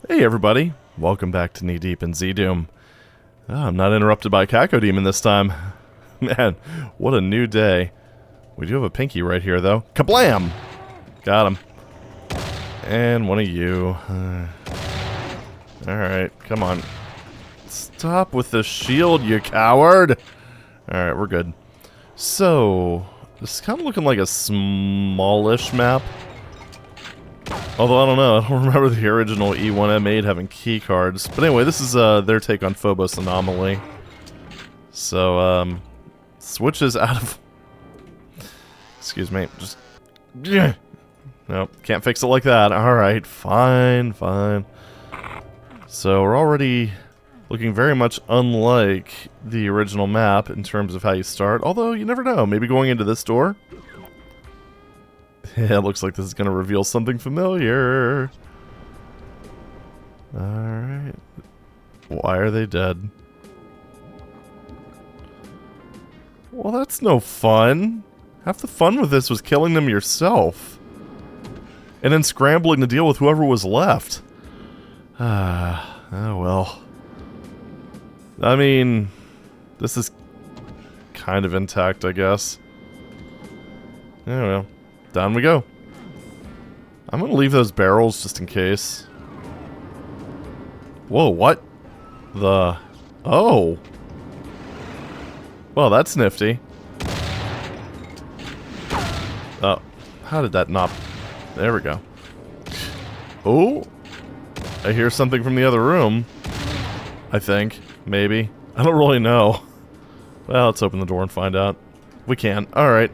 Hey everybody, welcome back to Knee Deep in ZDoom. I'm not interrupted by Cacodemon this time. Man, what a new day. We do have a pinky right here though. Kablam! Got him. And one of you. Alright, come on. Stop with the shield, you coward! Alright, we're good. So, this is kind of looking like a smallish map. Although, I don't know, I don't remember the original Z1M8 having key cards. But anyway, this is their take on Phobos Anomaly. So, switches out of... Excuse me, just... Nope, can't fix it like that. Alright, fine, fine. So, we're already looking very much unlike the original map in terms of how you start. Although, you never know, maybe going into this door... Yeah, it looks like this is going to reveal something familiar. Alright. Why are they dead? Well, that's no fun. Half the fun with this was killing them yourself. And then scrambling to deal with whoever was left. Oh well. I mean, this is kind of intact, I guess. I don't know. Down we go. I'm gonna leave those barrels just in case. Whoa, what? The... Oh! Well, that's nifty. Oh, how did that not... There we go. Oh! I hear something from the other room. I think. Maybe. I don't really know. Well, let's open the door and find out. We can. Alright.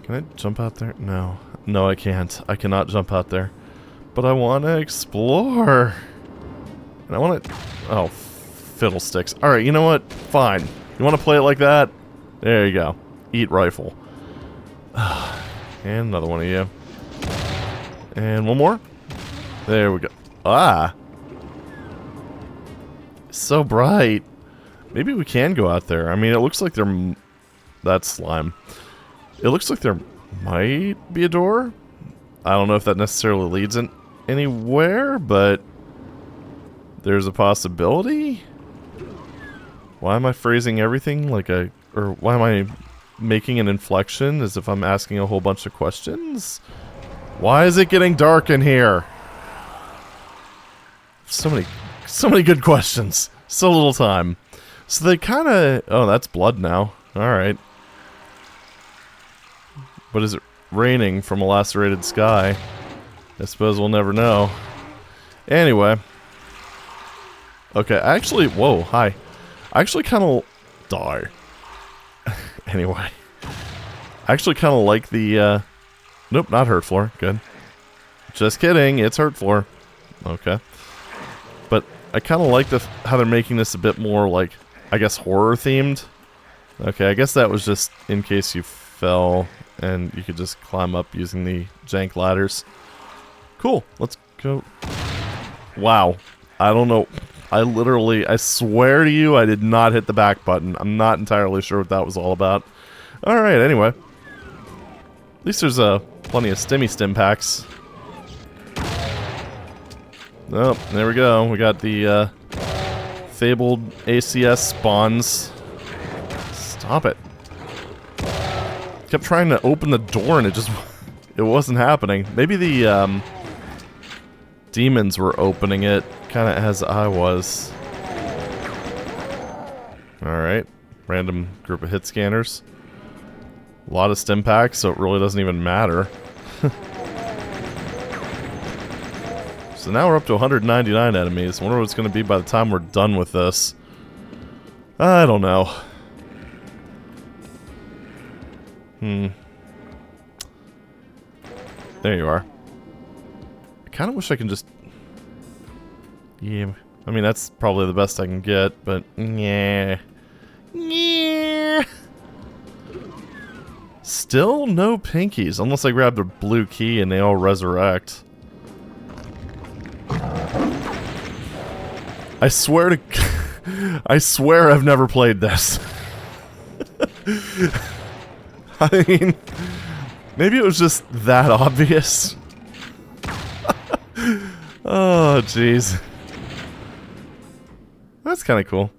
Can I jump out there? No. No, I can't. I cannot jump out there. But I want to explore. And I want to... Oh, fiddlesticks. Alright, you know what? Fine. You want to play it like that? There you go. Eat rifle. And another one of you. And one more. There we go. Ah! So bright. Maybe we can go out there. I mean, it looks like they're... That's slime. It looks like there might be a door. I don't know if that necessarily leads in anywhere, but there's a possibility. Why am I phrasing everything like a... Or why am I making an inflection as if I'm asking a whole bunch of questions? Why is it getting dark in here? So many good questions. So little time. So they kind of... Oh, that's blood now. Alright. But is it raining from a lacerated sky? I suppose we'll never know. Anyway. Okay, actually... Whoa, hi. I actually kind of... Die. Anyway. I actually kind of like the... Nope, not hurt floor. Good. Just kidding, it's hurt floor. Okay. But I kind of like how they're making this a bit more, like, I guess, horror-themed. Okay, I guess that was just in case you fell... And you could just climb up using the jank ladders. Cool. Let's go. Wow. I don't know. I swear to you, I did not hit the back button. I'm not entirely sure what that was all about. Alright, anyway. At least there's plenty of stim packs. Oh, there we go. We got the fabled ACS spawns. Stop it. Kept trying to open the door and it wasn't happening. Maybe the demons were opening it, kind of as I was. Alright, random group of hit scanners. A lot of stim packs, so it really doesn't even matter. So now we're up to 199 enemies. I wonder what it's going to be by the time we're done with this. I don't know. There you are. I kind of wish I can just... Yeah, I mean, that's probably the best I can get, but... Yeah. Yeah. Still no pinkies, unless I grab the blue key and they all resurrect. I swear to... I swear I've never played this. I mean, maybe it was just that obvious. Oh, jeez. That's kind of cool.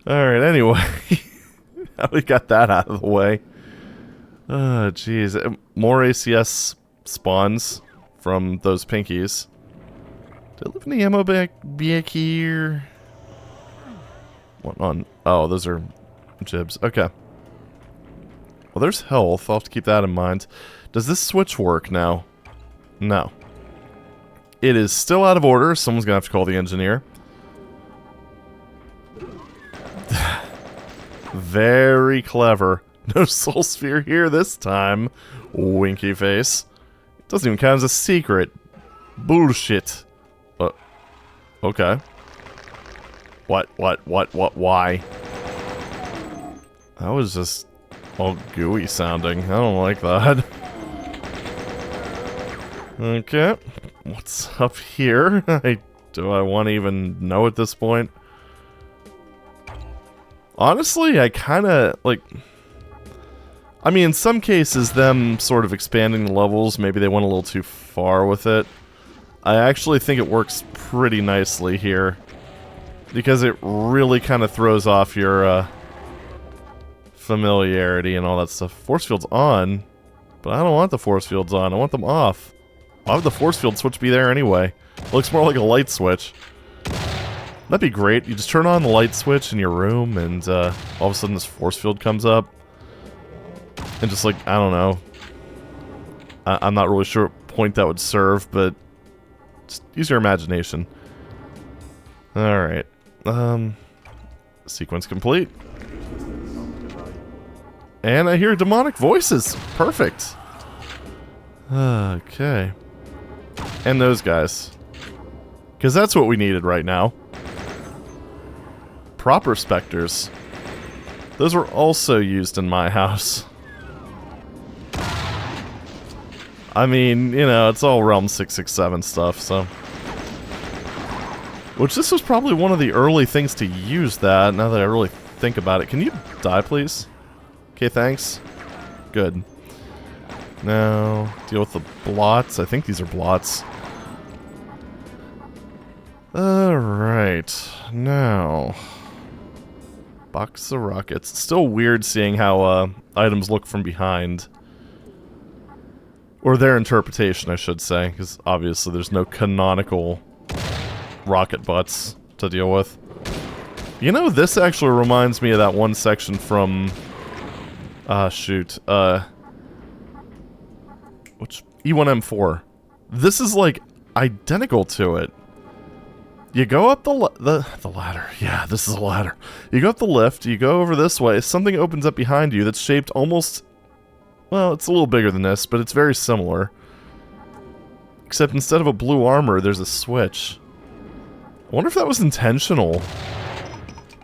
Alright, anyway. We got that out of the way. Oh, jeez. More ACS spawns from those pinkies. Do I live in the ammo back here? What on? Oh, those are jibs. Okay. Well, there's health. I'll have to keep that in mind. Does this switch work now? No. It is still out of order. Someone's gonna have to call the engineer. Very clever. No soul sphere here this time. Winky face. It doesn't even count as a secret. Bullshit. Okay. What, why? That was just all gooey sounding. I don't like that. Okay. What's up here? Do I want to even know at this point? Honestly, I kind of, like... I mean, in some cases, them sort of expanding the levels, maybe they went a little too far with it. I actually think it works pretty nicely here. Because it really kind of throws off your, familiarity and all that stuff. Force field's on, but I don't want the force fields on. I want them off. Why would the force field switch be there anyway? It looks more like a light switch. That'd be great. You just turn on the light switch in your room and, all of a sudden this force field comes up. And just like, I don't know. I'm not really sure what point that would serve, but just use your imagination. Alright. Sequence complete. And I hear demonic voices. Perfect. Okay. And those guys. Because that's what we needed right now. Proper specters. Those were also used in my house. I mean, you know, it's all Realm 667 stuff, so... Which this was probably one of the early things to use that, now that I really think about it. Can you die, please? Okay, thanks. Good. Now, deal with the blots. I think these are blots. Alright. Now... Box of rockets. It's still weird seeing how, items look from behind. Or their interpretation, I should say, because obviously there's no canonical rocket butts to deal with. You know, this actually reminds me of that one section from... shoot. Which... E1M4. This is, like, identical to it. You go up the ladder. Yeah, this is a ladder. You go up the lift, you go over this way, something opens up behind you that's shaped almost... Well, it's a little bigger than this, but it's very similar. Except instead of a blue armor, there's a switch. I wonder if that was intentional.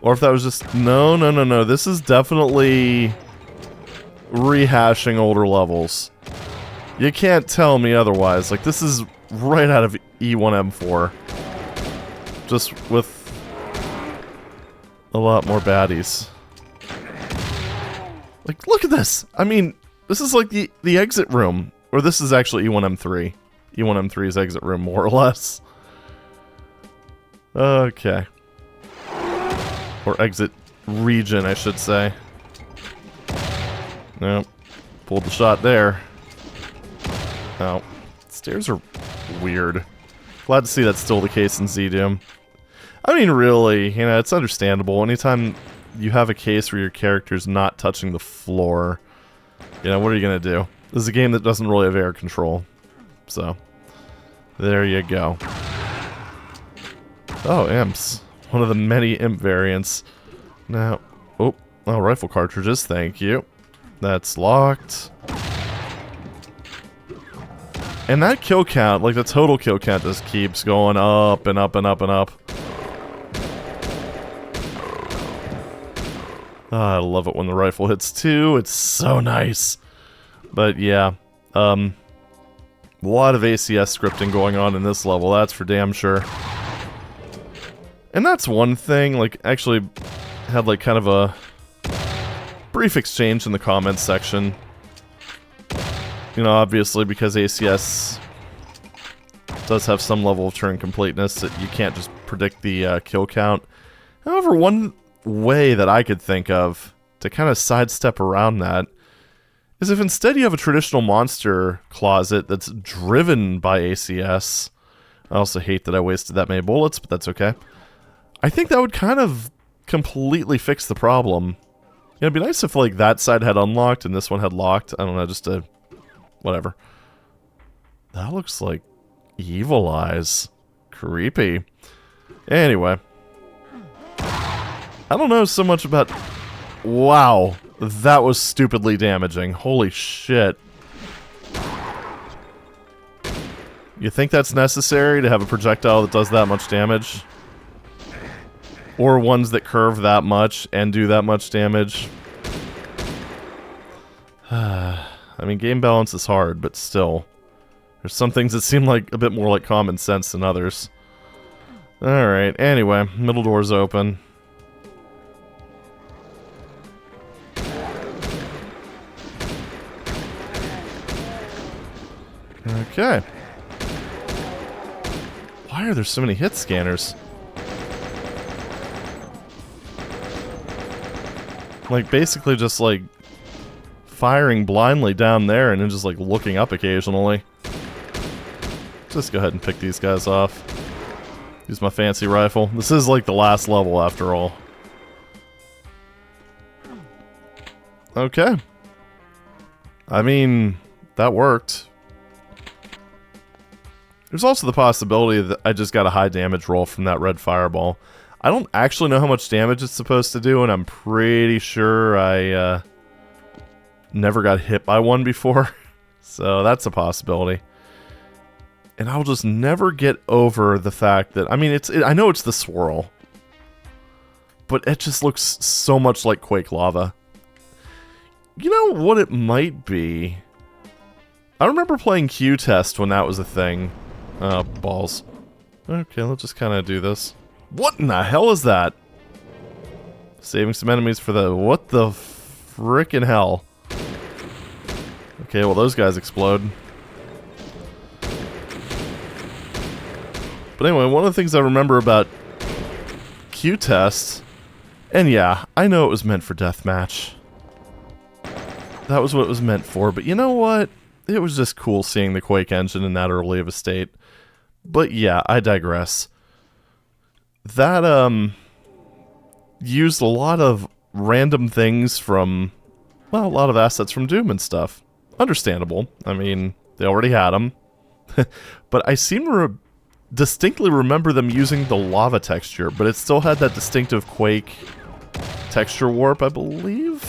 Or if that was just... No. This is definitely... rehashing older levels. You can't tell me otherwise. Like, this is right out of E1M4. Just with... a lot more baddies. Like, look at this! I mean... This is like the exit room. Or this is actually E1M3. E1M3's exit room, more or less. Okay. Or exit region, I should say. Nope. Pulled the shot there. Oh. Stairs are weird. Glad to see that's still the case in ZDoom. I mean, really, you know, it's understandable. Anytime you have a case where your character's not touching the floor... You know, what are you gonna do? This is a game that doesn't really have air control. So, there you go. Oh, imps. One of the many imp variants. Now, oh, rifle cartridges, thank you. That's locked. And that kill count, like the total kill count just keeps going up and up and up and up. I love it when the rifle hits too. It's so nice. But yeah, a lot of ACS scripting going on in this level, that's for damn sure. And that's one thing, like, actually had like kind of a brief exchange in the comments section. You know, obviously because ACS does have some level of turn completeness that you can't just predict the kill count. However, one way that I could think of to kind of sidestep around that is if instead you have a traditional monster closet that's driven by ACS. I also hate that I wasted that many bullets, but that's okay. I think that would kind of completely fix the problem. It'd be nice if, like, that side had unlocked and this one had locked. I don't know, just to... whatever. That looks like evil eyes. Creepy. Anyway. I don't know so much about... Wow. That was stupidly damaging. Holy shit. You think that's necessary to have a projectile that does that much damage? Or ones that curve that much and do that much damage? I mean, game balance is hard, but still. There's some things that seem like a bit more like common sense than others. Alright, anyway, middle door's open. Okay. Why are there so many hit scanners? Like, basically just, like, firing blindly down there and then just, like, looking up occasionally. Just go ahead and pick these guys off. Use my fancy rifle. This is, like, the last level, after all. Okay. I mean, that worked. There's also the possibility that I just got a high damage roll from that red fireball. I don't actually know how much damage it's supposed to do, and I'm pretty sure I never got hit by one before. So that's a possibility. And I'll just never get over the fact that, I mean, I know it's the swirl, but it just looks so much like Quake lava. You know what it might be? I remember playing Q-Test when that was a thing. Balls. Okay, let's just kind of do this. What in the hell is that? Saving some enemies for the... What the frickin' hell? Okay, well those guys explode. But anyway, one of the things I remember about Q-Test... And yeah, I know it was meant for deathmatch. That was what it was meant for, but you know what? It was just cool seeing the Quake engine in that early of a state. But yeah, I digress. That, used a lot of random things from, well, a lot of assets from Doom and stuff. Understandable. I mean, they already had them. But I seem to distinctly remember them using the lava texture, but it still had that distinctive Quake texture warp, I believe?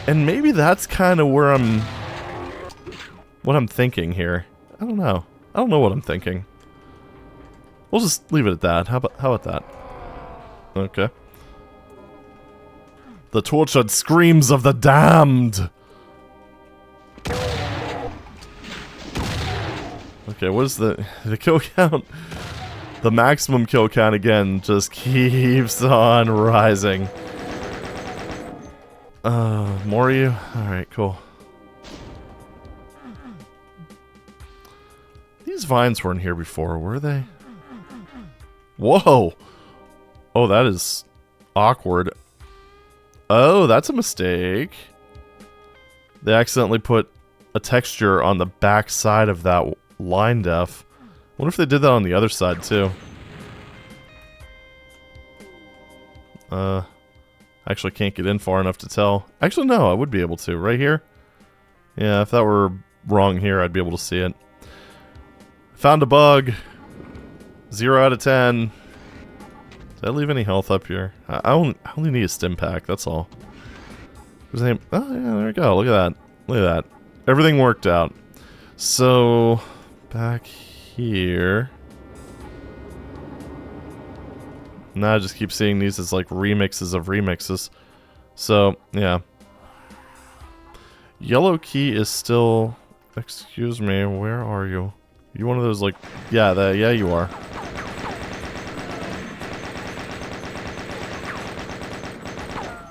And maybe that's kind of where what I'm thinking here. I don't know. I don't know what I'm thinking. We'll just leave it at that. How about that? Okay. The tortured screams of the damned! Okay, what is the kill count? The maximum kill count, again, just keeps on rising. More of you? Alright, cool. These vines weren't here before, were they? Whoa! Oh, that is awkward. Oh, that's a mistake. They accidentally put a texture on the back side of that line def. I wonder if they did that on the other side, too. Actually can't get in far enough to tell. Actually, no, I would be able to. Right here? Yeah, if that were wrong here, I'd be able to see it. Found a bug. 0 out of 10. Did I leave any health up here? I only need a stim pack, that's all. Oh, yeah, there we go. Look at that. Look at that. Everything worked out. So, back here. Now I just keep seeing these as like remixes of remixes. So, yeah. Yellow key is still... Excuse me, where are you? You one of those like... Yeah, yeah you are.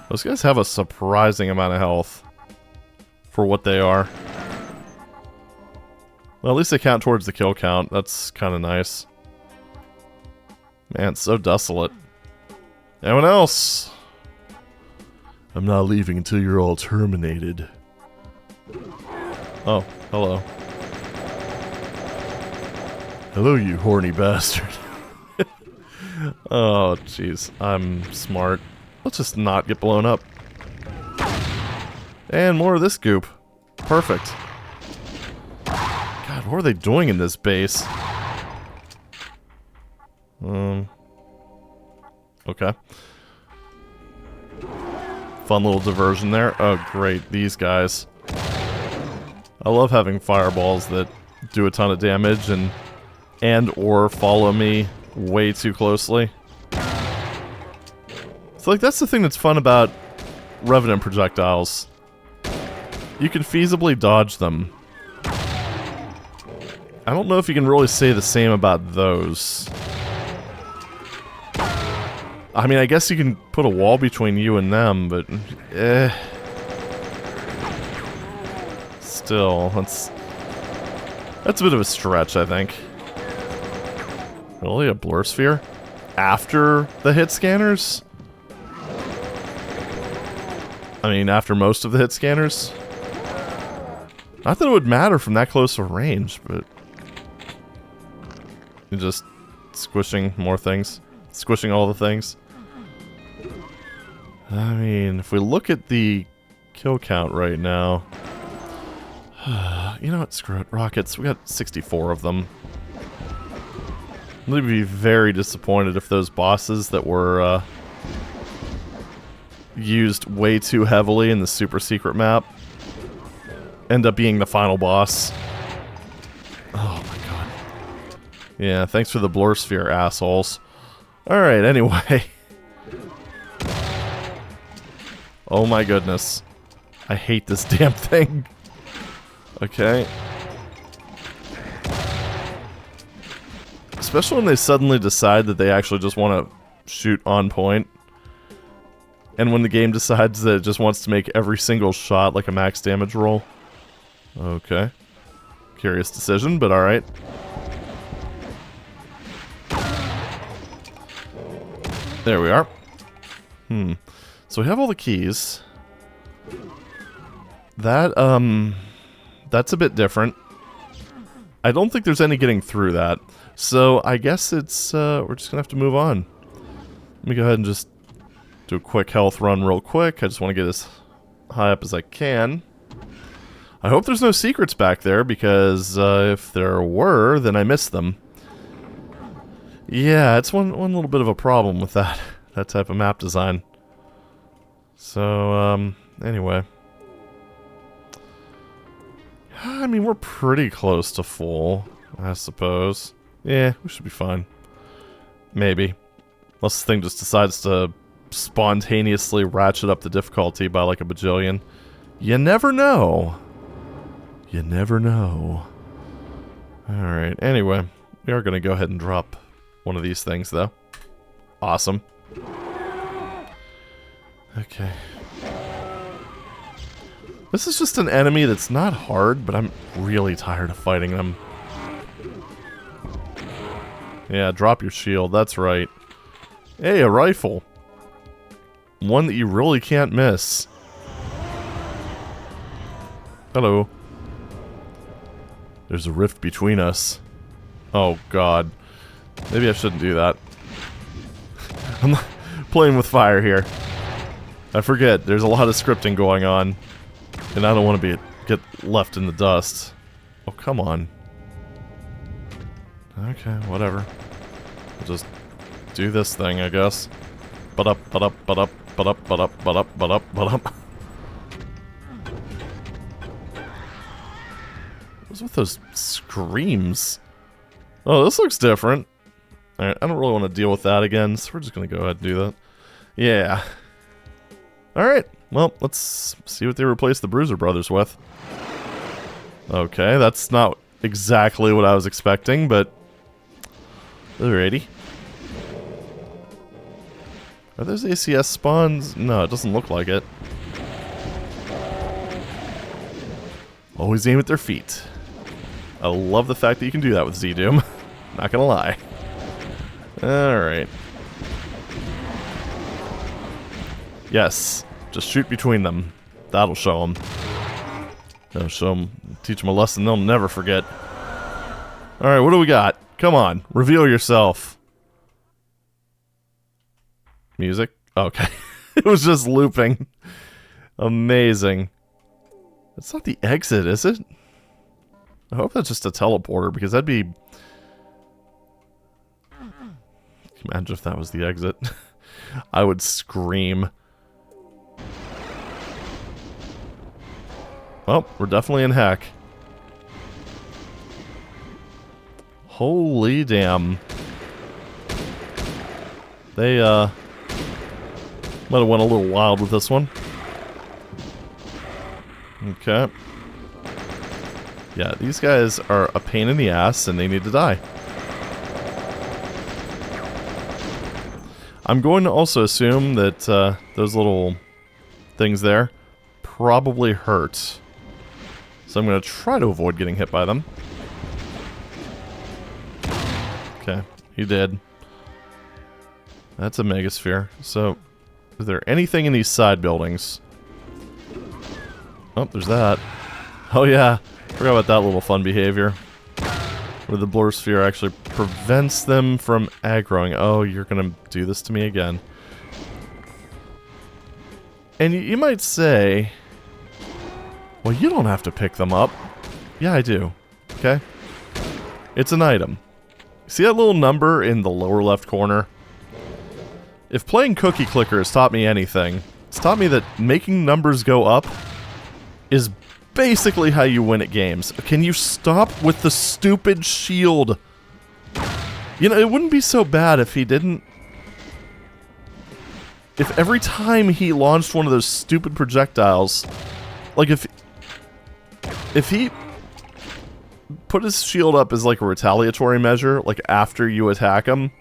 Those guys have a surprising amount of health. For what they are. Well, at least they count towards the kill count. That's kind of nice. Man, it's so desolate. Anyone else? I'm not leaving until you're all terminated. Oh, hello. Hello, you horny bastard. Oh, jeez. I'm smart. Let's just not get blown up. And more of this goop. Perfect. God, what are they doing in this base? Okay. Fun little diversion there. Oh, great. These guys. I love having fireballs that do a ton of damage and or follow me way too closely. So, like, that's the thing that's fun about Revenant projectiles. You can feasibly dodge them. I don't know if you can really say the same about those. I mean, I guess you can put a wall between you and them, but still, that's a bit of a stretch, I think. Really, a blur sphere? After the hit scanners? I mean, after most of the hit scanners? Not that it would matter from that close of range, but you're just squishing more things. Squishing all the things. I mean, if we look at the kill count right now... You know what? Screw it. Rockets. We got 64 of them. I'm going to be very disappointed if those bosses that were used way too heavily in the super secret map end up being the final boss. Oh my god. Yeah, thanks for the blur sphere, assholes. Alright, anyway. Oh my goodness. I hate this damn thing. Okay. Especially when they suddenly decide that they actually just want to shoot on point. And when the game decides that it just wants to make every single shot like a max damage roll. Okay. Curious decision, but alright. There we are. So we have all the keys. That's a bit different. I don't think there's any getting through that. So I guess it's, we're just gonna have to move on. Let me go ahead and just do a quick health run real quick. I just want to get as high up as I can. I hope there's no secrets back there, because if there were, then I missed them. Yeah, it's one little bit of a problem with that type of map design. So, anyway. I mean, we're pretty close to full, I suppose. Yeah, we should be fine. Maybe. Unless the thing just decides to spontaneously ratchet up the difficulty by like a bajillion. You never know. You never know. Alright, anyway. We are going to go ahead and drop one of these things, though. Awesome. Okay. This is just an enemy that's not hard, but I'm really tired of fighting them. Yeah, drop your shield, that's right. Hey, a rifle. One that you really can't miss. Hello. There's a rift between us. Oh, God. Maybe I shouldn't do that. I'm not playing with fire here. I forget, there's a lot of scripting going on. And I don't want to get left in the dust. Oh, come on. Okay, whatever. We'll just do this thing, I guess. But-up, but-up, but-up, but-up, but-up, but-up, but-up, but-up. What's with those screams? Oh, this looks different. Alright, I don't really want to deal with that again, so we're just going to go ahead and do that. Yeah. Alright, well, let's see what they replaced the Bruiser Brothers with. Okay, that's not exactly what I was expecting, but... Alrighty. Are those ACS spawns? No, it doesn't look like it. Always aim at their feet. I love the fact that you can do that with ZDoom. Not gonna lie. Alright. Yes. Just shoot between them. That'll show them. That'll show them. Teach them a lesson they'll never forget. Alright, what do we got? Come on. Reveal yourself. Music? Okay. It was just looping. Amazing. That's not the exit, is it? I hope that's just a teleporter, because that'd be... Imagine if that was the exit. I would scream. Well, we're definitely in heck. Holy damn. They, might have went a little wild with this one. Okay. Yeah, these guys are a pain in the ass, and they need to die. I'm going to also assume that those little things there probably hurt. So I'm going to try to avoid getting hit by them. Okay, he did. That's a megasphere. So, is there anything in these side buildings? Oh, there's that. Oh yeah, forgot about that little fun behavior. Where the blur sphere actually prevents them from aggroing. Oh, you're gonna do this to me again. And you might say, well, you don't have to pick them up. Yeah, I do. Okay? It's an item. See that little number in the lower left corner? If playing Cookie Clicker has taught me anything, it's taught me that making numbers go up is basically how you win at games. Can you stop with the stupid shield? You know, it wouldn't be so bad if he didn't... If every time he launched one of those stupid projectiles... Like, if he put his shield up as, like, a retaliatory measure, like, after you attack him,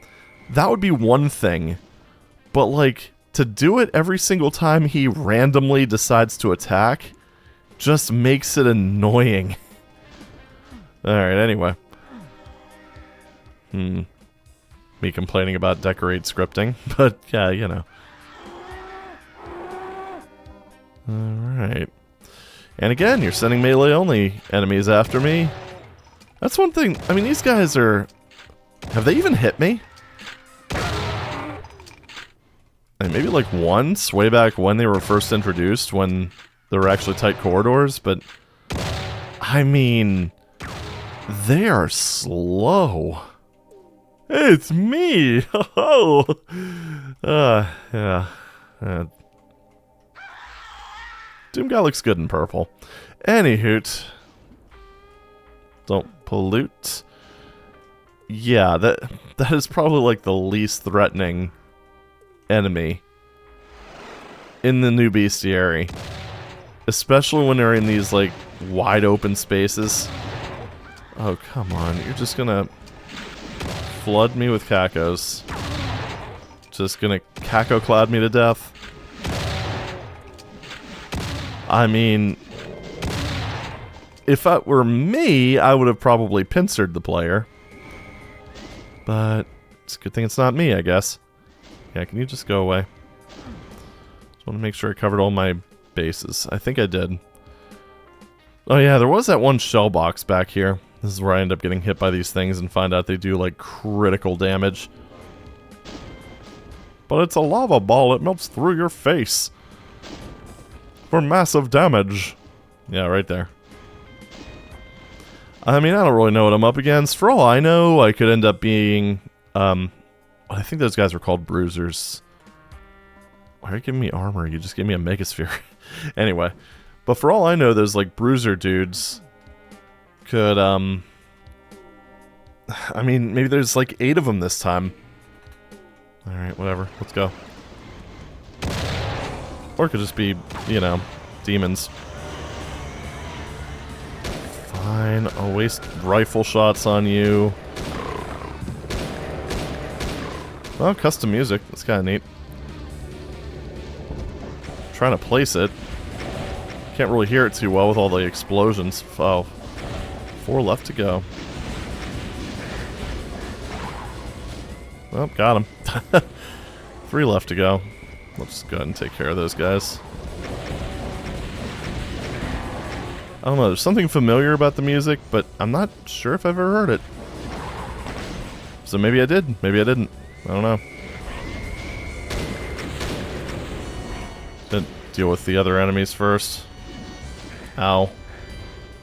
that would be one thing. But, like, to do it every single time he randomly decides to attack... just makes it annoying. Alright, anyway. Me complaining about decorate scripting, but yeah, you know. Alright. And again, you're sending melee-only enemies after me. That's one thing. I mean, these guys are... Have they even hit me? And maybe like once, way back when they were first introduced, when... there were actually tight corridors, but... I mean... they are slow. Hey, it's me! Oh! Yeah. Doom guy looks good in purple. Anyhoot. Don't pollute. Yeah, that is probably like the least threatening enemy in the new bestiary. Especially when they're in these, like, wide open spaces. Oh, come on. You're just gonna flood me with cacos. Just gonna caco-cloud me to death. I mean... if that were me, I would have probably pincered the player. But it's a good thing it's not me, I guess. Yeah, can you just go away? Just want to make sure I covered all my... bases. I think I did. Oh yeah, there was that one shell box back here. This is where I end up getting hit by these things and find out they do like critical damage. But it's a lava ball, it melts through your face. For massive damage. Yeah, right there. I mean, I don't really know what I'm up against. For all I know, I could end up being... I think those guys were called bruisers. Why are you giving me armor? You just gave me a megasphere. Anyway. But for all I know, those, like, bruiser dudes could, I mean, maybe there's, like, 8 of them this time. Alright, whatever. Let's go. Or it could just be, you know, demons. Fine. I'll waste rifle shots on you. Well, custom music. That's kind of neat. Trying to place it. Can't really hear it too well with all the explosions. Oh. 4 left to go. Well, got him. 3 left to go. Let's go ahead and take care of those guys. I don't know, there's something familiar about the music, but I'm not sure if I've ever heard it. So maybe I did, maybe I didn't. I don't know. Didn't deal with the other enemies first. Ow.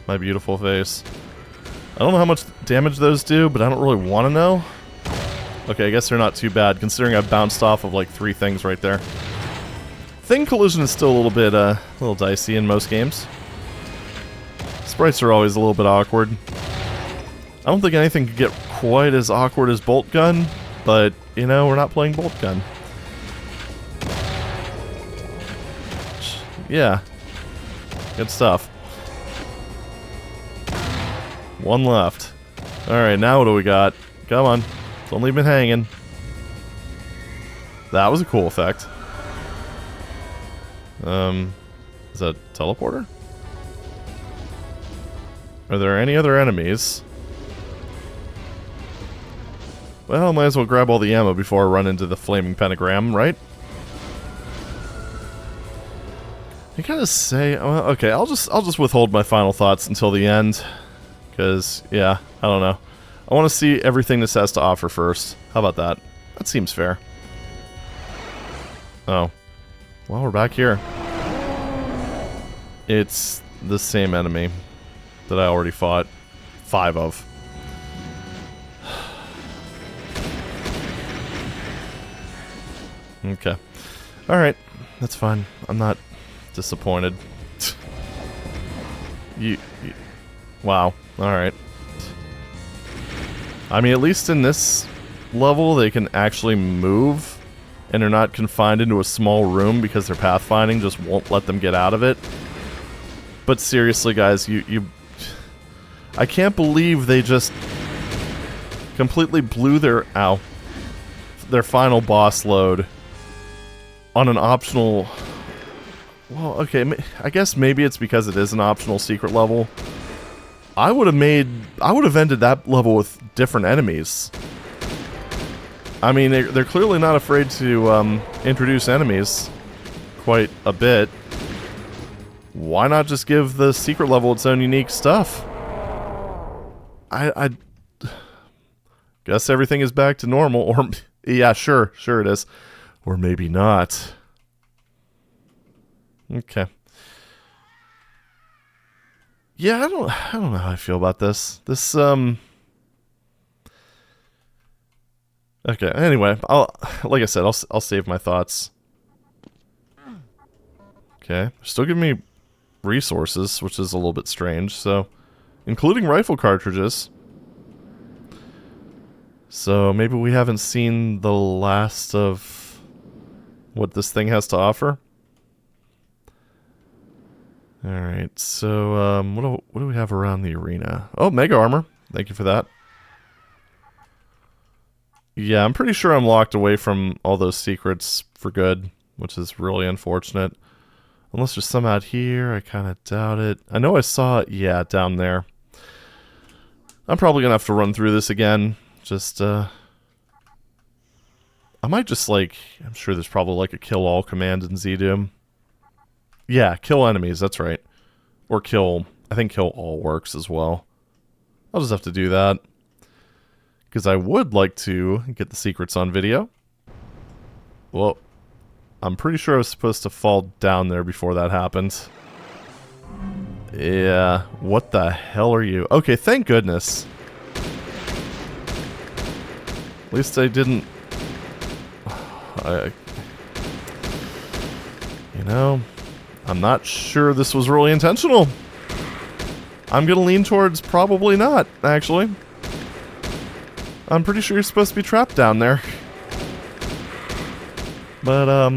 My beautiful face. I don't know how much damage those do, but I don't really want to know. Okay, I guess they're not too bad, considering I bounced off of like 3 things right there. Thing collision is still a little dicey in most games. Sprites are always a little bit awkward. I don't think anything could get quite as awkward as Bolt Gun, but, you know, we're not playing Bolt Gun. Yeah. Good stuff. 1 left. Alright, now what do we got? Come on. Don't leave me hanging. That was a cool effect. Is that a teleporter? Are there any other enemies? Well, might as well grab all the ammo before I run into the flaming pentagram, right? I gotta say, well, okay, I'll just withhold my final thoughts until the end, because yeah, I don't know. I want to see everything this has to offer first. How about that? That seems fair. Oh, well, we're back here. It's the same enemy that I already fought 5 of. Okay. Alright. That's fine. I'm not disappointed. Wow. Alright. I mean, at least in this level, they can actually move, and they're not confined into a small room because their pathfinding just won't let them get out of it. But seriously, guys, I can't believe they just completely blew their final boss load on an optional... Well, okay, I guess maybe it's because it is an optional secret level. I would have ended that level with different enemies. I mean, they're clearly not afraid to introduce enemies quite a bit. Why not just give the secret level its own unique stuff? I guess everything is back to normal, or yeah, sure it is, or maybe not. Okay. Yeah, I don't know how I feel about this. Okay, anyway, like I said, I'll save my thoughts. Okay, still giving me resources, which is a little bit strange, so including rifle cartridges. So maybe we haven't seen the last of what this thing has to offer. Alright, so what do we have around the arena? Oh, Mega Armor. Thank you for that. Yeah, I'm pretty sure I'm locked away from all those secrets for good, which is really unfortunate. Unless there's some out here, I kind of doubt it. I know I saw it, yeah, down there. I'm probably gonna have to run through this again. Just, I might just, like, I'm sure there's probably, like, a kill all command in ZDoom. Yeah, kill enemies, that's right. Or kill, I think kill all works as well. I'll just have to do that. Because I would like to get the secrets on video. Well, I'm pretty sure I was supposed to fall down there before that happened. Yeah, what the hell are you? Okay, thank goodness. At least I didn't... you know, I'm not sure this was really intentional. I'm gonna lean towards probably not, actually. I'm pretty sure you're supposed to be trapped down there. But,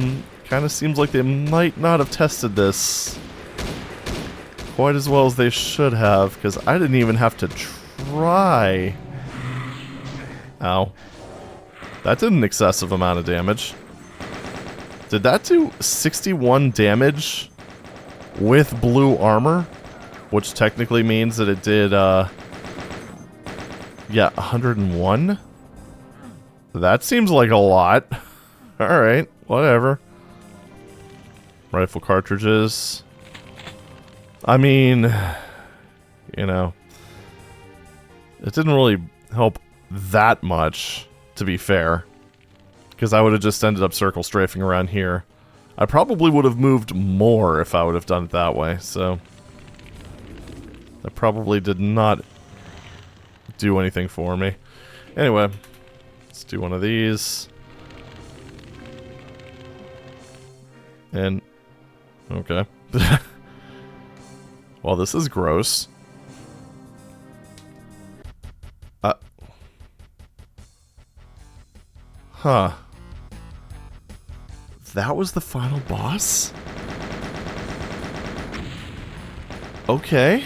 kind of seems like they might not have tested this quite as well as they should have, because I didn't even have to try. Ow. That did an excessive amount of damage. Did that do 61 damage with blue armor? Which technically means that it did, Yeah, 101? That seems like a lot. Alright, whatever. Rifle cartridges. I mean, you know, it didn't really help that much, to be fair. Because I would have just ended up circle strafing around here. I probably would have moved more if I would have done it that way, so... that probably did not do anything for me. Anyway, let's do one of these. And... okay. Well, this is gross. Huh. That was the final boss? Okay.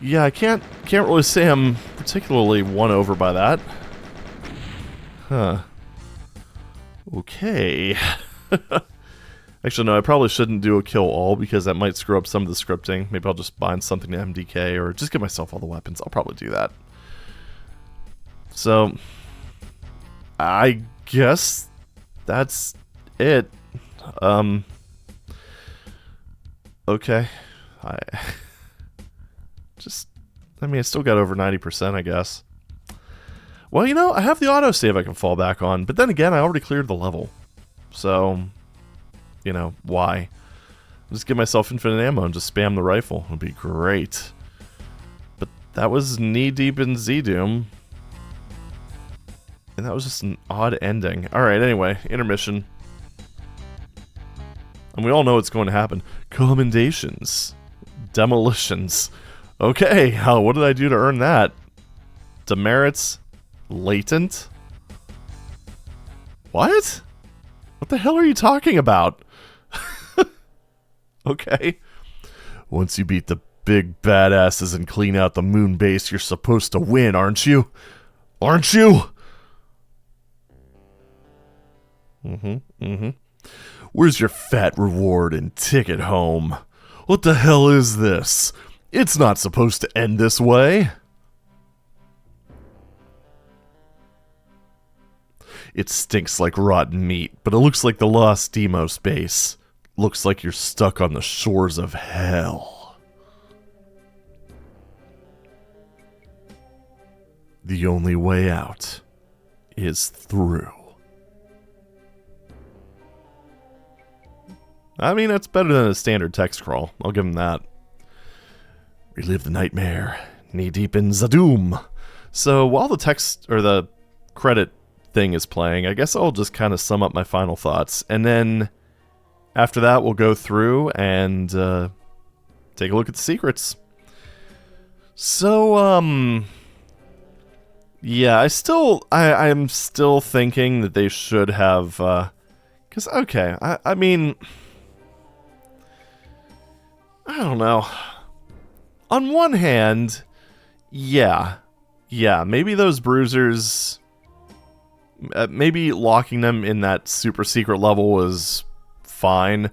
Yeah, I can't really say I'm particularly won over by that. Huh. Okay. Actually, no, I probably shouldn't do a kill all because that might screw up some of the scripting. Maybe I'll just bind something to MDK or just give myself all the weapons. I'll probably do that. So, I guess that's it. Okay. I mean, I still got over 90%, I guess. Well, you know, I have the autosave I can fall back on, but then again, I already cleared the level. So, you know, why? Just give myself infinite ammo and just spam the rifle. It would be great. But that was knee-deep in ZDoom. And that was just an odd ending. Alright, anyway, intermission. And we all know what's going to happen. Commendations. Demolitions. Okay, what did I do to earn that? Demerits. Latent? What? What the hell are you talking about? Okay. Once you beat the big badasses and clean out the moon base, you're supposed to win, aren't you? Aren't you? Where's your fat reward and ticket home? What the hell is this? It's not supposed to end this way. It stinks like rotten meat, but it looks like the lost Deimos base. Looks like you're stuck on the shores of hell. The only way out is through. I mean, that's better than a standard text crawl. I'll give him that. Relive the nightmare. Knee deep in ZDoom. So while the text, or the credit thing is playing, I guess I'll just kind of sum up my final thoughts. And then after that, we'll go through and take a look at the secrets. So, yeah, I'm still thinking that they should have, because, okay, I mean, I don't know. On one hand, yeah, maybe those bruisers, maybe locking them in that super secret level was fine.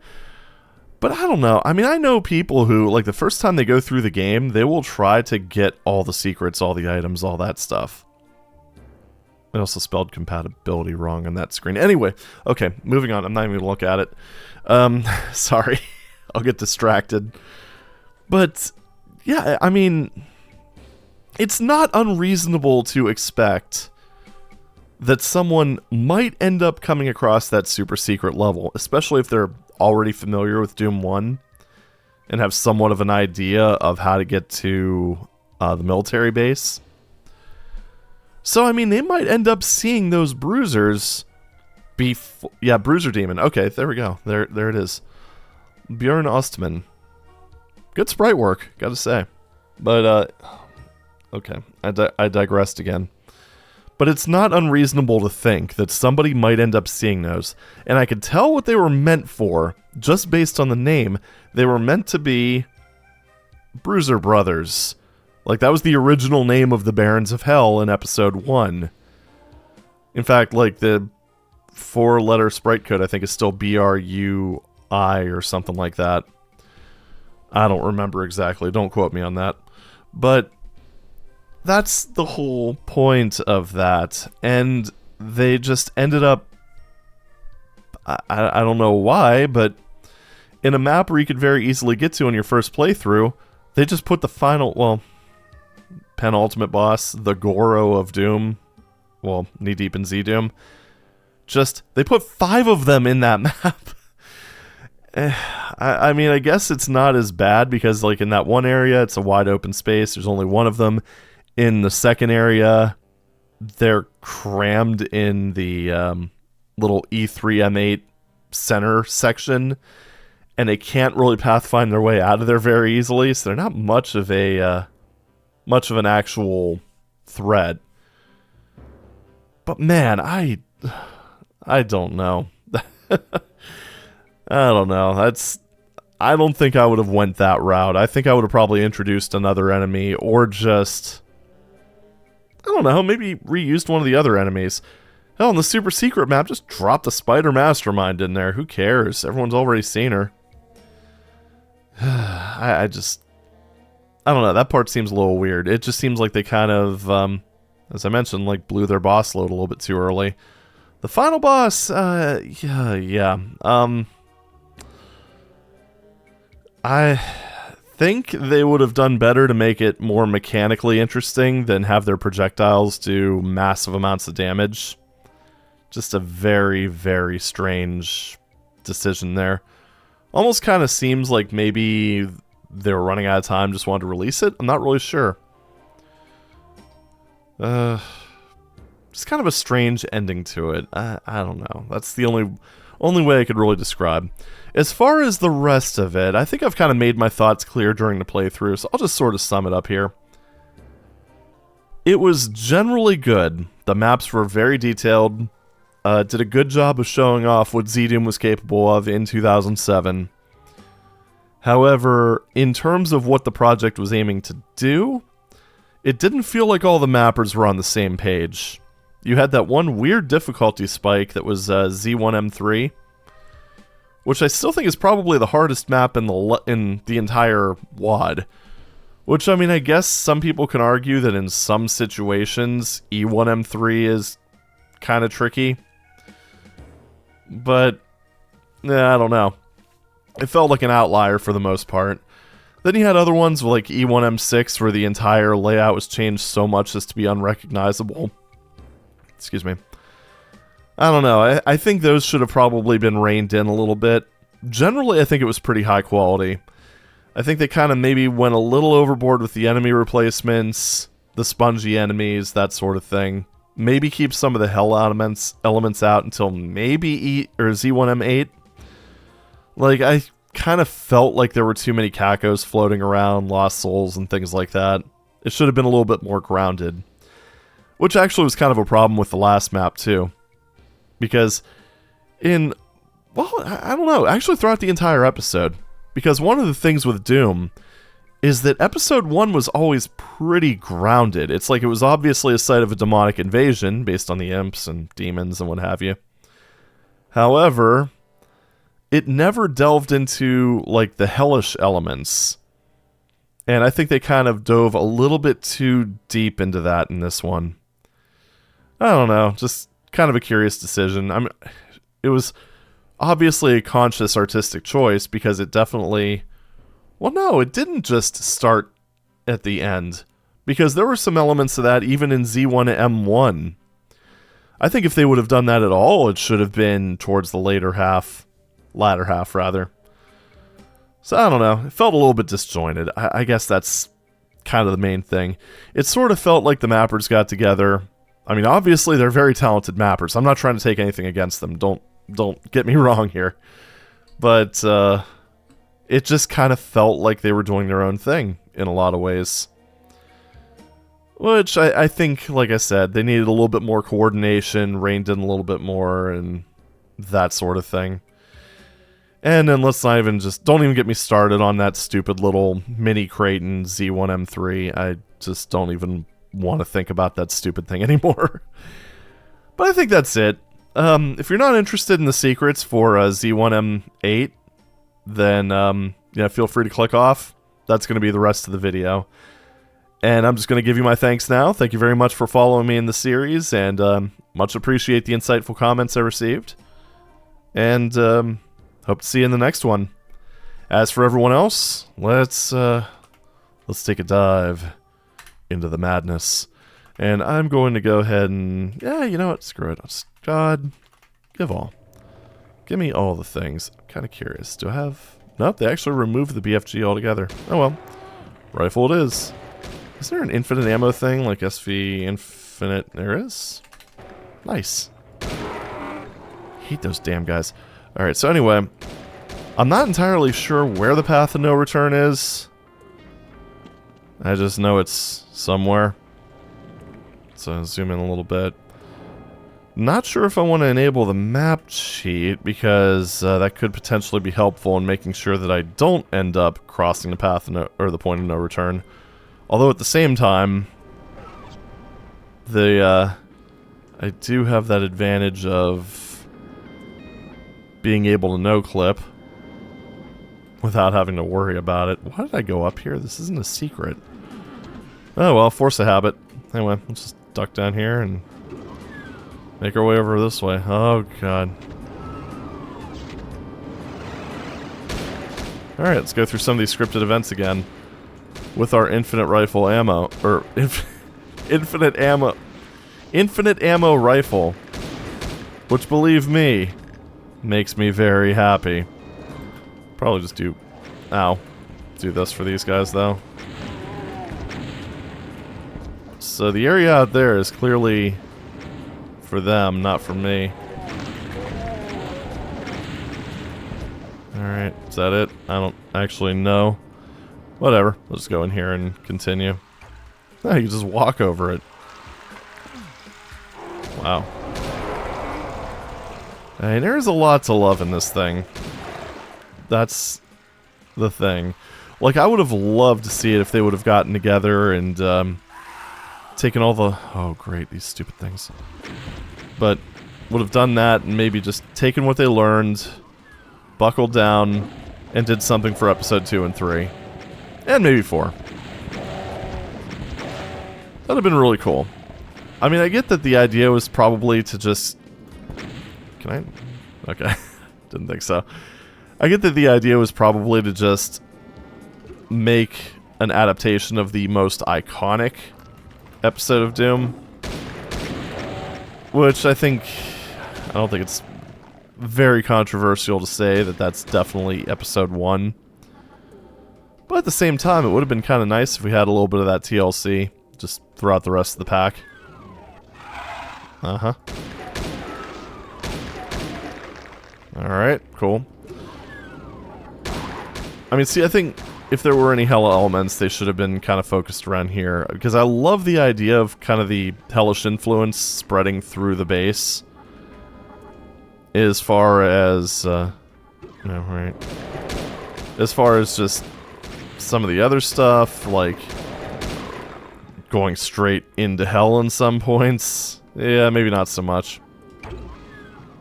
But I don't know. I mean, I know people who, like, the first time they go through the game, they will try to get all the secrets, all the items, all that stuff. I also spelled compatibility wrong on that screen. Anyway, okay, moving on. I'm not even going to look at it. Sorry. I'll get distracted. But, yeah, I mean, it's not unreasonable to expect that someone might end up coming across that super secret level, especially if they're already familiar with Doom 1 and have somewhat of an idea of how to get to the military base. So, I mean, they might end up seeing those bruisers yeah, Bruiser Demon. Okay, there we go. There it is. Bjorn Ostman. Good sprite work, gotta say. But, okay, I digressed again. But it's not unreasonable to think that somebody might end up seeing those. And I could tell what they were meant for, just based on the name. They were meant to be Bruiser Brothers. Like, that was the original name of the Barons of Hell in episode 1. In fact, like, the 4-letter sprite code, I think, is still BRUI or something like that. I don't remember exactly. Don't quote me on that. But that's the whole point of that. And they just ended up, I don't know why, but in a map where you could very easily get to on your first playthrough, they just put the final, well, penultimate boss, the Goro of Doom, well, knee-deep in ZDoom, they put 5 of them in that map. I mean, I guess it's not as bad because, like, in that one area, it's a wide open space. There's only one of them. In the second area, they're crammed in the little E3M8 center section, and they can't really pathfind their way out of there very easily, so they're not much of an actual threat. But man, I don't know. I don't know. I don't think I would have went that route. I think I would have probably introduced another enemy, or just, I don't know, maybe reused one of the other enemies. Hell, in the super secret map, just drop the spider mastermind in there. Who cares? Everyone's already seen her. I don't know. That part seems a little weird. It just seems like they kind of, as I mentioned, like blew their boss load a little bit too early. The final boss, yeah. I think they would have done better to make it more mechanically interesting than have their projectiles do massive amounts of damage. Just a very, very strange decision there. Almost kind of seems like maybe they were running out of time, just wanted to release it. I'm not really sure. Just kind of a strange ending to it. I don't know. That's the only way I could really describe. As far as the rest of it, I think I've kind of made my thoughts clear during the playthrough, so I'll just sort of sum it up here. It was generally good. The maps were very detailed. Did a good job of showing off what ZDoom was capable of in 2007. However, in terms of what the project was aiming to do, it didn't feel like all the mappers were on the same page. You had that one weird difficulty spike that was Z1M8, which I still think is probably the hardest map in the entire WAD. Which, I mean, I guess some people can argue that in some situations, E1M3 is kind of tricky. But, I don't know. It felt like an outlier for the most part. Then you had other ones like E1M6 where the entire layout was changed so much as to be unrecognizable. Excuse me. I don't know. I think those should have probably been reined in a little bit. Generally, I think it was pretty high quality. I think they kind of maybe went a little overboard with the enemy replacements, the spongy enemies, that sort of thing. Maybe keep some of the hell elements out until maybe Z1M8. Like, I kind of felt like there were too many cacos floating around, lost souls, and things like that. It should have been a little bit more grounded. Which actually was kind of a problem with the last map, too. Because I don't know, actually throughout the entire episode. Because one of the things with Doom is that episode 1 was always pretty grounded. It's like it was obviously a site of a demonic invasion, based on the imps and demons and what have you. However, it never delved into, like, the hellish elements. And I think they kind of dove a little bit too deep into that in this one. I don't know, just kind of a curious decision. It was obviously a conscious artistic choice because it definitely... Well, no, it didn't just start at the end. Because there were some elements of that even in Z1M1. I think if they would have done that at all, it should have been towards the latter half, rather. So, I don't know. It felt a little bit disjointed. I guess that's kind of the main thing. It sort of felt like the mappers got together. I mean, obviously, they're very talented mappers. I'm not trying to take anything against them. Don't get me wrong here. But, it just kind of felt like they were doing their own thing in a lot of ways. Which, I think, like I said, they needed a little bit more coordination, reined in a little bit more, and that sort of thing. And then don't even get me started on that stupid little mini Creighton Z1M3. I just don't even want to think about that stupid thing anymore. But I think that's it. If you're not interested in the secrets for Z1M8, then feel free to click off. That's going to be the rest of the video. And I'm just going to give you my thanks now. Thank you very much for following me in the series, and much appreciate the insightful comments I received. And hope to see you in the next one. As for everyone else, let's take a dive into the madness. And I'm going to go ahead and... yeah, you know what? Screw it. God, give all. Give me all the things. I'm kind of curious. Do I have... nope, they actually removed the BFG altogether. Oh well. Rifle it is. Is there an infinite ammo thing like SV Infinite? There is. Nice. Hate those damn guys. Alright, so anyway, I'm not entirely sure where the path of no return is. I just know it's somewhere. So I'll zoom in a little bit. Not sure if I want to enable the map sheet, because that could potentially be helpful in making sure that I don't end up crossing the path of no, or the point of no return. Although at the same time, I do have that advantage of being able to no-clip without having to worry about it. Why did I go up here? This isn't a secret. Oh well, force of habit. Anyway, let's just duck down here and make our way over this way. Oh god. Alright, let's go through some of these scripted events again. With our infinite rifle ammo, or infinite ammo rifle, which, believe me, makes me very happy. Probably just do this for these guys though. So the area out there is clearly for them, not for me. Alright, is that it? I don't actually know. Whatever, we'll just go in here and continue. Oh, you just walk over it. Wow. Hey, there's a lot to love in this thing. That's the thing. Like, I would have loved to see it if they would have gotten together and taken all the... oh, great, these stupid things. But would have done that and maybe just taken what they learned, buckled down, and did something for episode 2 and 3. And maybe 4. That'd have been really cool. I mean, I get that the idea was probably to just... can I? Okay. Didn't think so. I get that the idea was probably to just make an adaptation of the most iconic episode of Doom. Which I think... I don't think it's very controversial to say that that's definitely episode 1. But at the same time, it would have been kind of nice if we had a little bit of that TLC just throughout the rest of the pack. Uh-huh. Alright, cool. I mean, see, I think if there were any Hella elements, they should have been kind of focused around here. Because I love the idea of kind of the hellish influence spreading through the base. As far as... no, right. As far as just... some of the other stuff, like going straight into hell in some points. Yeah, maybe not so much.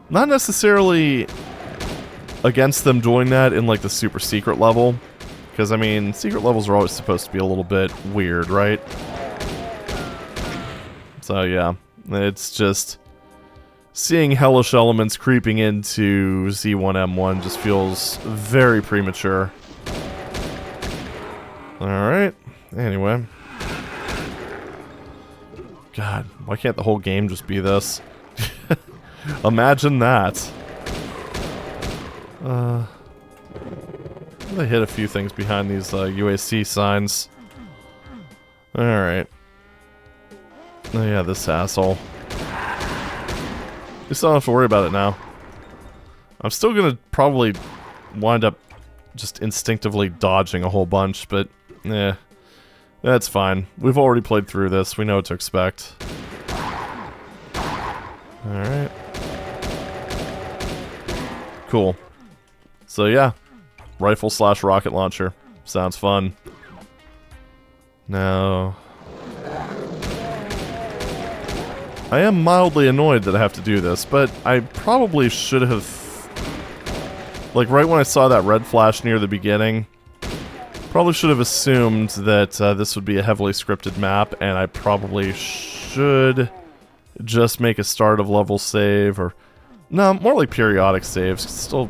Not necessarily against them doing that in like the super secret level, because I mean, secret levels are always supposed to be a little bit weird, right? So yeah, it's just seeing hellish elements creeping into Z1M1 just feels very premature. Alright, anyway. God, why can't the whole game just be this? Imagine that. They hit a few things behind these UAC signs. Alright. Oh yeah, this asshole. Just don't have to worry about it now. I'm still gonna probably wind up just instinctively dodging a whole bunch, but... eh, that's fine. We've already played through this. We know what to expect. Alright. Cool. So yeah. Rifle / rocket launcher. Sounds fun. Now... I am mildly annoyed that I have to do this, but I probably should have... like, right when I saw that red flash near the beginning... Probably should have assumed that this would be a heavily scripted map, and I probably should just make a start of level save, or... No, more like periodic saves. Still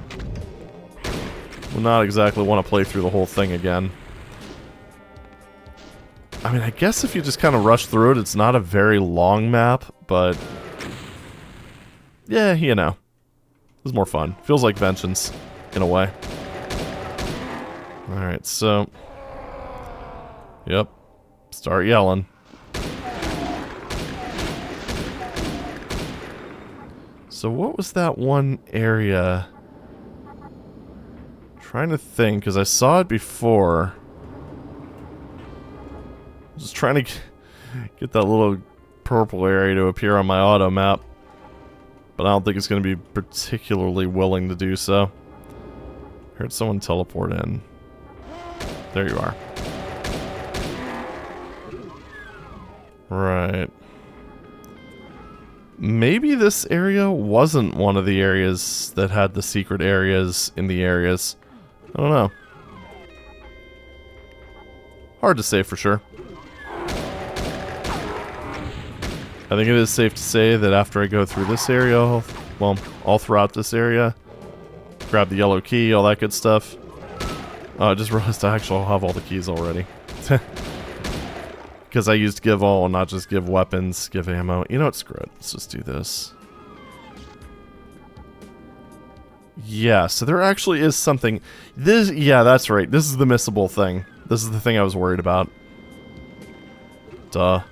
would not exactly want to play through the whole thing again. I mean, I guess if you just kind of rush through it, it's not a very long map, but... Yeah, you know. It's more fun. Feels like Vengeance, in a way. Alright, so... Yep. Start yelling. So what was that one area? Trying to think, because I saw it before. Just trying to get that little purple area to appear on my auto map. But I don't think it's going to be particularly willing to do so. Heard someone teleport in. There you are. Right. Maybe this area wasn't one of the areas that had the secret areas in the areas. I don't know. Hard to say for sure. I think it is safe to say that after I go through this area, well, all throughout this area, grab the yellow key, all that good stuff. Oh, I just realized I actually have all the keys already. Because I used give all, not just give weapons, give ammo. You know what, screw it. Let's just do this. Yeah, so there actually is something. This, yeah, that's right. This is the missable thing. This is the thing I was worried about. Duh.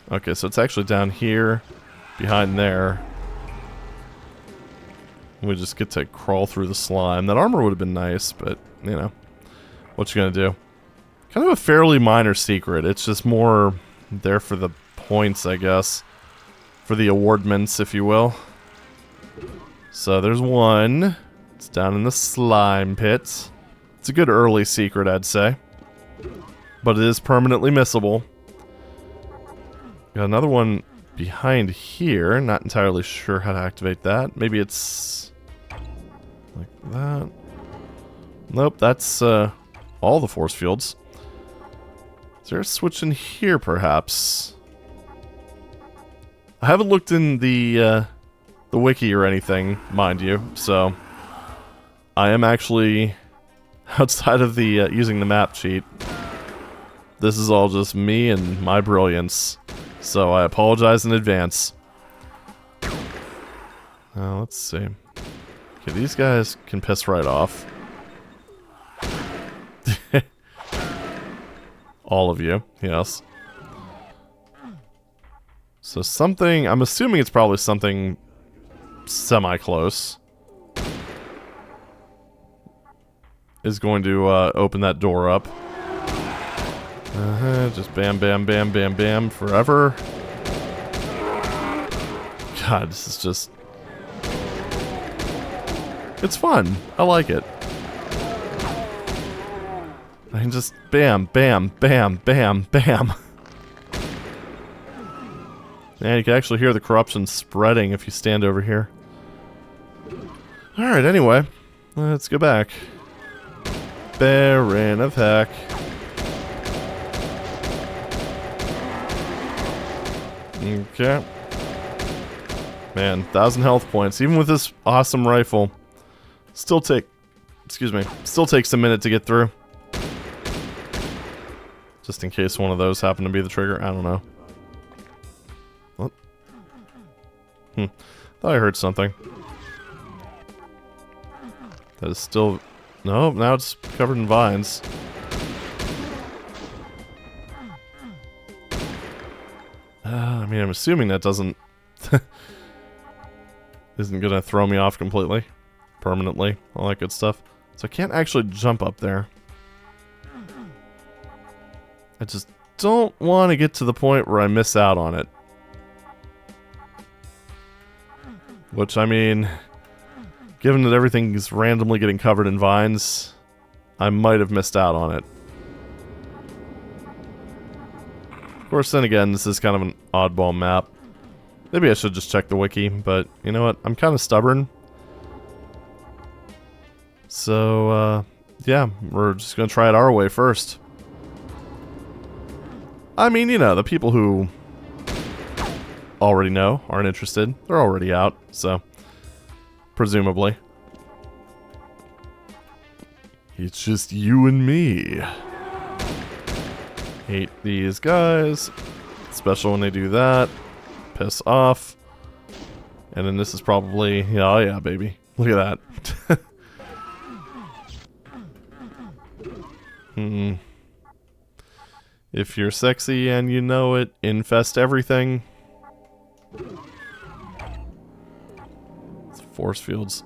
Okay, so it's actually down here, behind there. We just get to crawl through the slime. That armor would have been nice, but, you know. What you gonna do? Kind of a fairly minor secret. It's just more there for the points, I guess. For the awardments, if you will. So there's one. It's down in the slime pit. It's a good early secret, I'd say. But it is permanently missable. Got another one behind here. Not entirely sure how to activate that. Maybe it's like that. Nope, that's all the force fields. Is there a switch in here, perhaps? I haven't looked in the wiki or anything, mind you, so I am actually outside of the using the map sheet. This is all just me and my brilliance, so I apologize in advance. Let's see. Okay, these guys can piss right off. All of you, yes. So something, I'm assuming it's probably something semi-close, is going to open that door up. Just bam, bam, bam, bam, bam, forever. God, this is just... It's fun. I like it. I can just bam, bam, bam, bam, bam. And you can actually hear the corruption spreading if you stand over here. Alright, anyway. Let's go back. Baron of Heck. Okay. Man, 1,000 health points. Even with this awesome rifle. Still takes a minute to get through. Just in case one of those happened to be the trigger. I don't know. What? Thought I heard something. That is still... No, now it's covered in vines. I mean, I'm assuming that doesn't... isn't gonna throw me off completely. Permanently. All that good stuff. So I can't actually jump up there. I just don't want to get to the point where I miss out on it. Which, I mean, given that everything is randomly getting covered in vines, I might have missed out on it. Of course, then again, this is kind of an oddball map. Maybe I should just check the wiki, but you know what? I'm kind of stubborn. So, yeah, we're just gonna try it our way first. I mean, you know, the people who already know aren't interested. They're already out, so presumably. It's just you and me. Hate these guys. Special when they do that. Piss off. And then this is probably... yeah, oh yeah, baby. Look at that. If you're sexy and you know it, infest everything. It's force fields.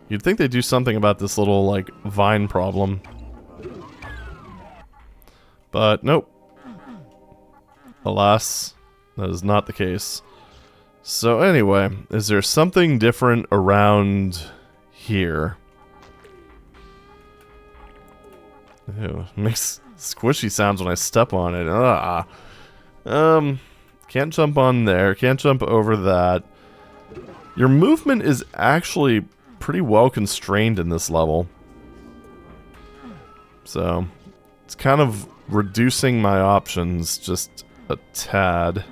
You'd think they'd do something about this little, like, vine problem. But, nope. Alas, that is not the case. So anyway, is there something different around here? Ew, it makes squishy sounds when I step on it. Can't jump on there. Can't jump over that. Your movement is actually pretty well constrained in this level. So, it's kind of reducing my options just a tad.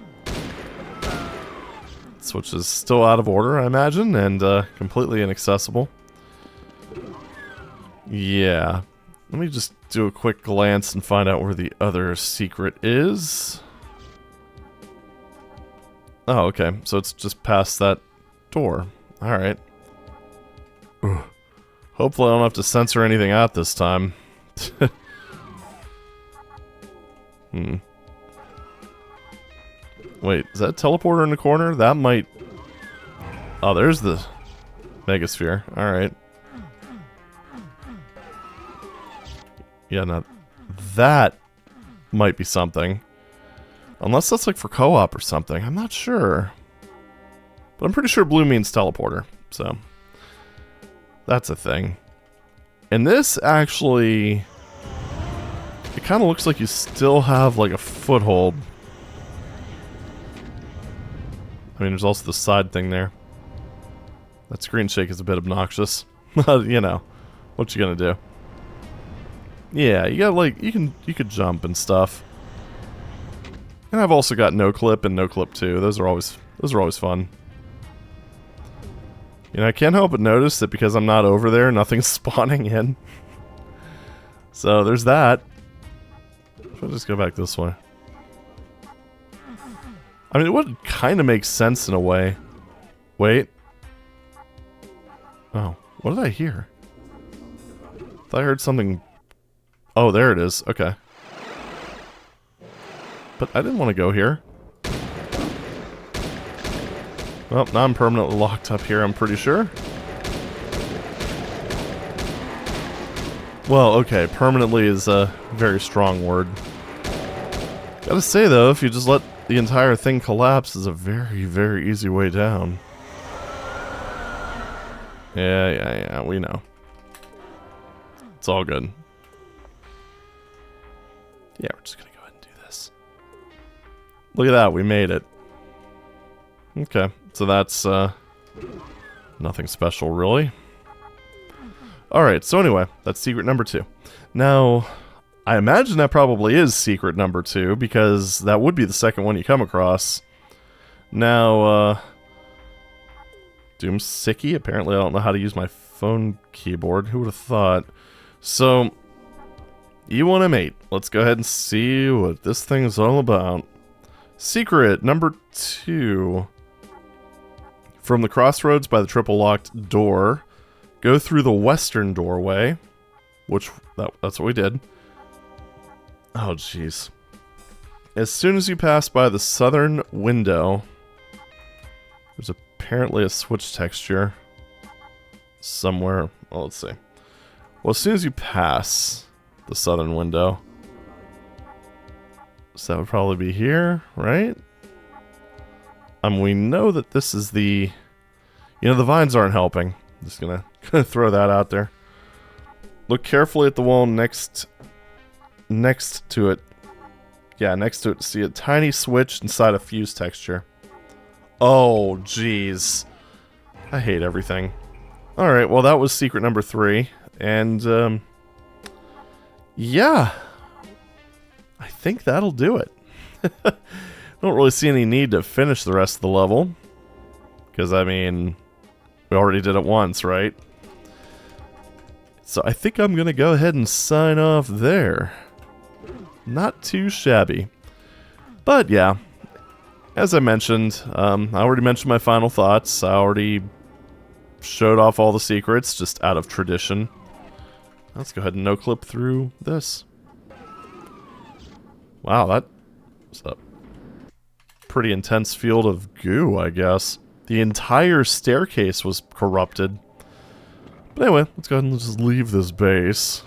Which is still out of order, I imagine, and completely inaccessible. Yeah. Let me just do a quick glance and find out where the other secret is. Oh, okay. So it's just past that door. Alright. Hopefully I don't have to censor anything out this time. Wait, is that a teleporter in the corner? That might... oh, there's the Megasphere. Alright. Yeah, now that might be something. Unless that's like for co-op or something. I'm not sure. But I'm pretty sure blue means teleporter. So, that's a thing. And this actually... it kind of looks like you still have like a foothold. I mean, there's also the side thing there. That screen shake is a bit obnoxious. You know, what you gonna do? Yeah, you got like you could jump and stuff. And I've also got no clip and no clip too. Those are always fun. You know, I can't help but notice that because I'm not over there, nothing's spawning in. So there's that. I'll just go back this way. I mean, it would kind of make sense in a way. Wait. Oh, what did I hear? I thought I heard something... oh, there it is. Okay. But I didn't want to go here. Well, now I'm permanently locked up here, I'm pretty sure. Well, okay, permanently is a very strong word. Gotta say, though, if you just let the entire thing collapse, is a very, very easy way down. Yeah, we know. It's all good. Yeah, we're just gonna go ahead and do this. Look at that, we made it. Okay, so that's, nothing special, really. Alright, so anyway, that's secret number 2. Now... I imagine that probably is secret number 2, because that would be the second one you come across. Now, Doom Sicky? Apparently I don't know how to use my phone keyboard. Who would have thought? So, Z1M8. Let's go ahead and see what this thing is all about. Secret number 2. From the crossroads by the triple locked door, go through the western doorway, which, that's what we did. Oh, jeez. As soon as you pass by the southern window, there's apparently a switch texture somewhere. Well, let's see. Well, as soon as you pass the southern window, so that would probably be here, right? We know that this is the... you know, the vines aren't helping. I'm just gonna throw that out there. Look carefully at the wall next to it. Yeah, next to it. See a tiny switch inside a fuse texture. Oh, jeez. I hate everything. Alright, well that was secret number 3. And, yeah, I think that'll do it. Don't really see any need to finish the rest of the level. Because, I mean, we already did it once, right? So I think I'm going to go ahead and sign off there. Not too shabby. But, yeah. As I mentioned, I already mentioned my final thoughts. I already showed off all the secrets, just out of tradition. Let's go ahead and no-clip through this. Wow, that was a pretty intense field of goo, I guess. The entire staircase was corrupted. But anyway, let's go ahead and just leave this base.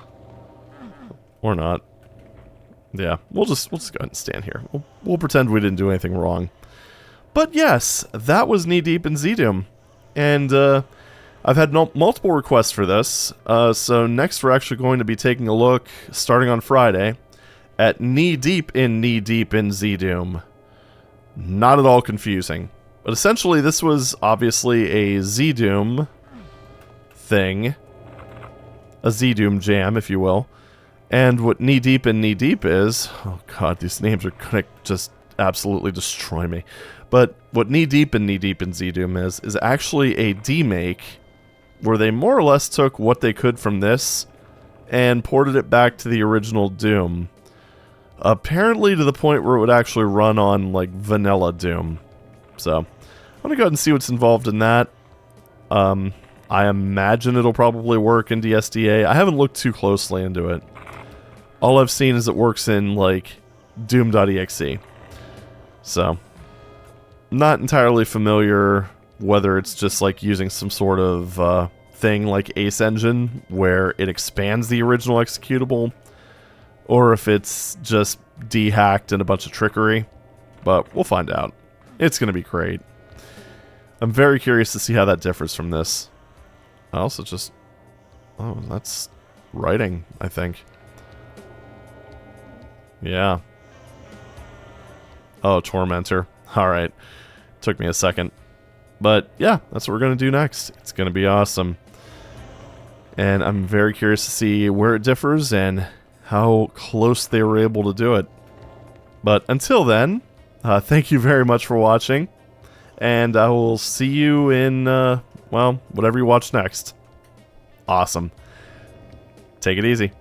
Or not. Yeah, we'll just go ahead and stand here. We'll pretend we didn't do anything wrong. But yes, that was Knee Deep in ZDoom. And I've had multiple requests for this. So next we're actually going to be taking a look, starting on Friday, at Knee Deep in ZDoom. Not at all confusing. But essentially this was obviously a ZDoom thing. A ZDoom jam, if you will. And what Knee Deep in is... Oh god, these names are gonna just absolutely destroy me. But what Knee Deep in ZDoom is actually a demake where they more or less took what they could from this and ported it back to the original Doom. Apparently to the point where it would actually run on, like, vanilla Doom. So, I'm gonna go ahead and see what's involved in that. I imagine it'll probably work in DSDA. I haven't looked too closely into it. All I've seen is it works in, like, Doom.exe. So, not entirely familiar whether it's just, like, using some sort of thing like Ace Engine, where it expands the original executable, or if it's just de-hacked and a bunch of trickery. But we'll find out. It's going to be great. I'm very curious to see how that differs from this. I also just... Oh, that's writing, I think. Yeah. Oh, Tormentor. Alright. Took me a second. But, yeah, that's what we're going to do next. It's going to be awesome. And I'm very curious to see where it differs and how close they were able to do it. But until then, thank you very much for watching. And I will see you in, well, whatever you watch next. Awesome. Take it easy.